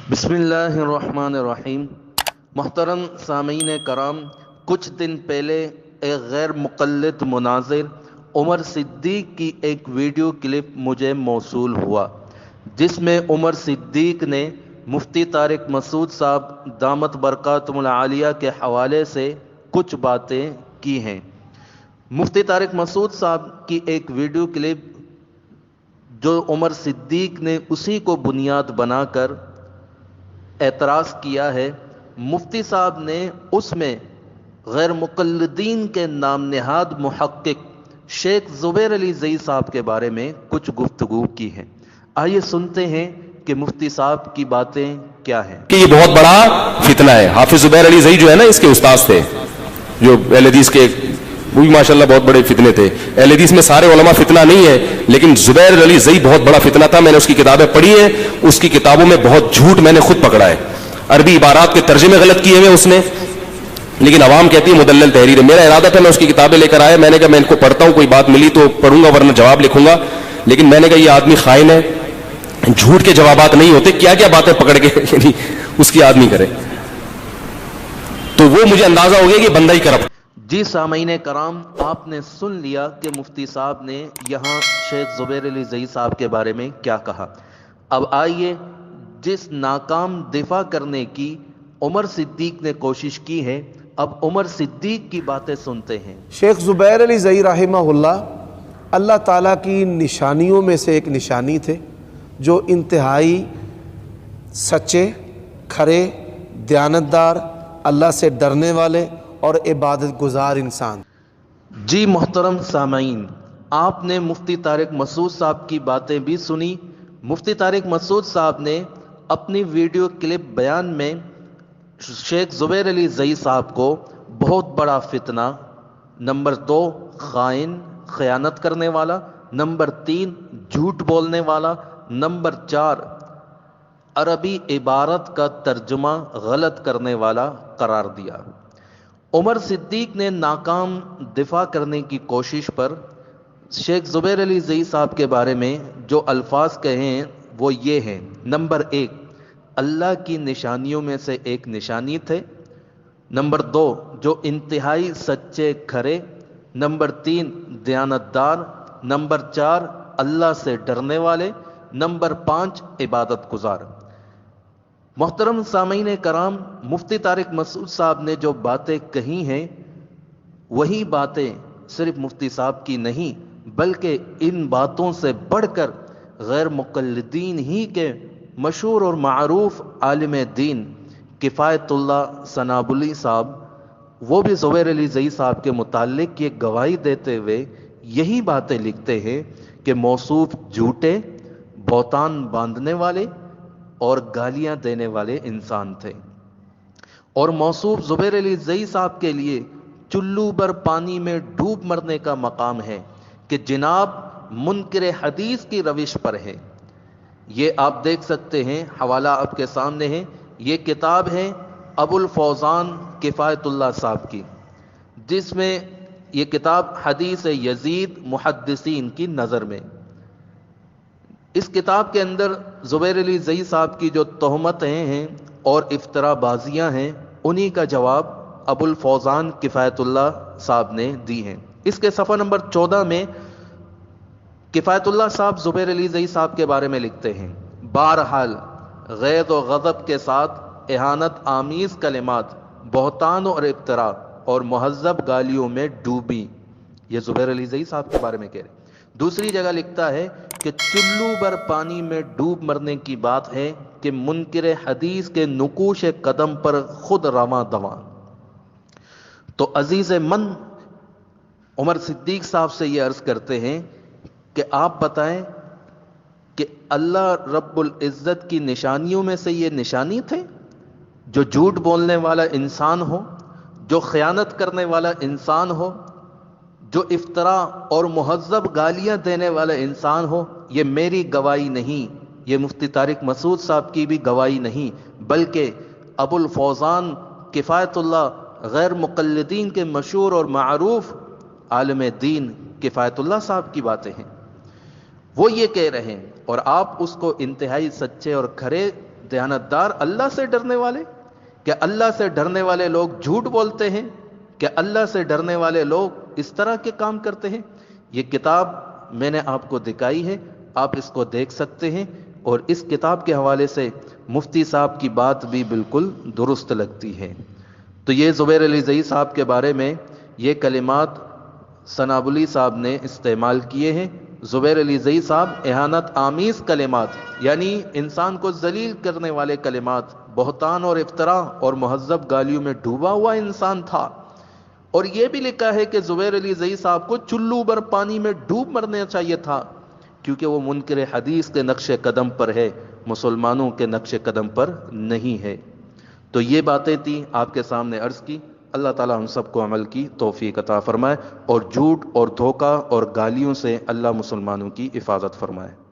बिस्मिल्लाहिर्रहमानिर्रहीम। मोहतरम सामीन कराम, कुछ दिन पहले एक गैर मुक़ल्लिद मुनाज़िर उमर सिद्दीक़ की एक वीडियो क्लिप मुझे मौसूल हुआ, जिसमें उमर सिद्दीक़ ने मुफ्ती तारिक मसूद साहब दामत बरकातुहुल आलिया के हवाले से कुछ बातें की हैं। मुफ्ती तारिक मसूद साहब की एक वीडियो क्लिप जो उमर सिद्दीक़ ने उसी को बुनियाद बनाकर एतराज़ किया है, मुफ्ती साहब ने उसमें गैर मुक़ल्लिदीन के नाम नहाद मुहक्किक शेख ज़ुबैर अली ज़ई साहब के बारे में कुछ गुफ्तगू की है। आइए सुनते हैं कि मुफ्ती साहब की बातें क्या हैं। कि ये बहुत बड़ा फितना है। हाफिज ज़ुबैर अली ज़ई जो है ना, इसके उस्ताद थे, जो अहले हदीस के, वो भी माशाल्लाह बहुत बड़े फितने थे। अहले हदीस में सारे उलमा फितना नहीं है, लेकिन ज़ुबैर अली ज़ई बहुत बड़ा फितना था। मैंने उसकी किताबें पढ़ी है, उसकी किताबों में बहुत झूठ मैंने खुद पकड़ा है। अरबी इबारात के तर्जुमे गलत किए हुए उसने, लेकिन अवाम कहती है मुदल्लल तहरीर है। मेरा इरादा था मैं उसकी किताबें लेकर आया, मैंने कहा मैं इनको पढ़ता हूं, कोई बात मिली तो पढ़ूंगा वरना जवाब लिखूंगा। लेकिन मैंने कहा ये आदमी खाइन है, झूठ के जवाबात नहीं होते, क्या क्या बातें पकड़ के यानी उसकी आदमी करे, तो वो मुझे अंदाजा हो गया कि बंदा ही करप्ट। जी सामीन कराम, आपने सुन लिया कि मुफ्ती साहब ने यहाँ शेख ज़ुबैर अली ज़ई साहब के बारे में क्या कहा। अब आइए जिस नाकाम दिफा करने की उमर सिद्दीक़ ने कोशिश की है, अब उमर सिद्दीक़ की बातें सुनते हैं। शेख ज़ुबैर अली ज़ई रहमहुल्लाह अल्लाह ताला की निशानियों में से एक निशानी थे, जो इंतहाई सच्चे, खरे, दयानतदार, अल्लाह से डरने वाले और इबादत गुजार इंसान। जी मोहतरम सामीन, आपने मुफ्ती तारिक मसूद साहब की बातें भी सुनी। मुफ्ती तारिक मसूद साहब ने अपनी वीडियो क्लिप बयान में शेख ज़ुबैर अली ज़ई साहब को बहुत बड़ा फितना, नंबर 2 खाइन खयानत करने वाला, नंबर 3 झूठ बोलने वाला, नंबर 4 अरबी इबारत का तर्जुमा गलत करने वाला करार दिया। उमर सिद्दीक़ ने नाकाम दिफा करने की कोशिश पर शेख ज़ुबैर अली ज़ई साहब के बारे में जो अल्फाज कहे हैं वो ये हैं। नंबर 1, अल्लाह की निशानियों में से एक निशानी थे। नंबर 2, जो इंतहाई सच्चे खरे। नंबर 3, दयानतदार। नंबर 4, अल्लाह से डरने वाले। नंबर 5, इबादत गुजार। मोहतरम सामीन कराम, मुफ्ती तारिक मसूद साहब ने जो बातें कही हैं, वही बातें सिर्फ मुफ्ती साहब की नहीं, बल्कि इन बातों से बढ़कर गैर मुक़ल्लिदीन ही के मशहूर और मारूफ आलिम दीन किफ़ायतुल्लाह सनाबुली साहब, वो भी ज़ुबैर अली ज़ई साहब के मुताल्लिक ये गवाही देते हुए यही बातें लिखते हैं कि मौसूफ झूठे, बौतान बांधने वाले और गालियां देने वाले इंसान थे। और मौसूफ ज़ुबैर अली ज़ई साहब के लिए चुल्लू भर पानी में डूब मरने का मकाम है कि जनाब मुनकिर हदीस की रविश पर है। ये आप देख सकते हैं, हवाला आपके सामने है। ये किताब है अबुल फौजान किफ़ायतुल्लाह साहब की, जिसमें ये किताब हदीस यजीद मुहद्दिसीन की नज़र में। इस किताब के अंदर ज़ुबैर अली ज़ई साहब की जो तहमतें हैं और इफ्तराबाजियाँ हैं, उन्हीं का जवाब अबुल फौजान किफ़ायतुल्लाह साहब ने दी हैं। इसके सफ़ा नंबर 14 में किफ़ायतुल्लाह साहब ज़ुबैर अली ज़ई साहब के बारे में लिखते हैं, बहरहाल गैज़ व गज़ब के साथ एहानत आमीज़ कलिमात, बहतान और इफ्तरा और मुहज़्ज़ब गालियों में डूबी। ये ज़ुबैर अली ज़ई साहब के बारे में कह रहे। दूसरी जगह लिखता है कि चुल्लू भर पानी में डूब मरने की बात है कि मुनकिर हदीस के नुकूश कदम पर खुद रवां दवां। तो अजीज़ मन उमर सिद्दीक़ साहब से ये अर्ज़ करते हैं कि आप बताएं कि अल्लाह रब्बुल इज़्ज़त की निशानियों में से ये निशानी थे, जो झूठ बोलने वाला इंसान हो, जो खयानत करने वाला इंसान हो, जो इफ्तरा और मुहज़्ज़ब गालियां देने वाला इंसान हो। ये मेरी गवाही नहीं, ये मुफ्ती तारिक मसूद साहब की भी गवाही नहीं, बल्कि अबुल फौजान किफ़ायतुल्लाह गैर मुक़ल्लिदीन के मशहूर और मारूफ आलिम दीन किफ़ायतुल्लाह साहब की बातें हैं। वो ये कह रहे हैं और आप उसको इंतहाई सच्चे और खरे دیانتدار اللہ سے ڈرنے والے؟ کہ اللہ سے ڈرنے والے لوگ جھوٹ بولتے ہیں؟ کہ اللہ سے ڈرنے والے لوگ اس طرح کے کام کرتے ہیں؟ یہ کتاب میں نے آپ کو دکھائی ہے، آپ اس کو دیکھ سکتے ہیں، اور اس کتاب کے حوالے سے مفتی صاحب کی بات بھی بالکل درست لگتی ہے۔ تو یہ زبیر علی زئی صاحب کے بارے میں یہ کلمات سنابلی صاحب نے استعمال کیے ہیں۔ زبیر علی زئی صاحب اہانت آمیز کلمات، یعنی انسان کو ذلیل کرنے والے کلمات، بہتان اور افتراء اور مہذب گالیوں میں ڈوبا ہوا انسان تھا۔ اور یہ بھی لکھا ہے کہ زبیر علی زئی صاحب کو چلو بھر پانی میں ڈوب مرنا چاہیے تھا، کیونکہ وہ منکر حدیث کے نقش قدم پر ہے، مسلمانوں کے نقش قدم پر نہیں ہے۔ تو یہ باتیں تھیں آپ کے سامنے عرض کی۔ اللہ تعالیٰ ہم سب کو عمل کی توفیق عطا فرمائے، اور جھوٹ اور دھوکہ اور گالیوں سے اللہ مسلمانوں کی حفاظت فرمائے۔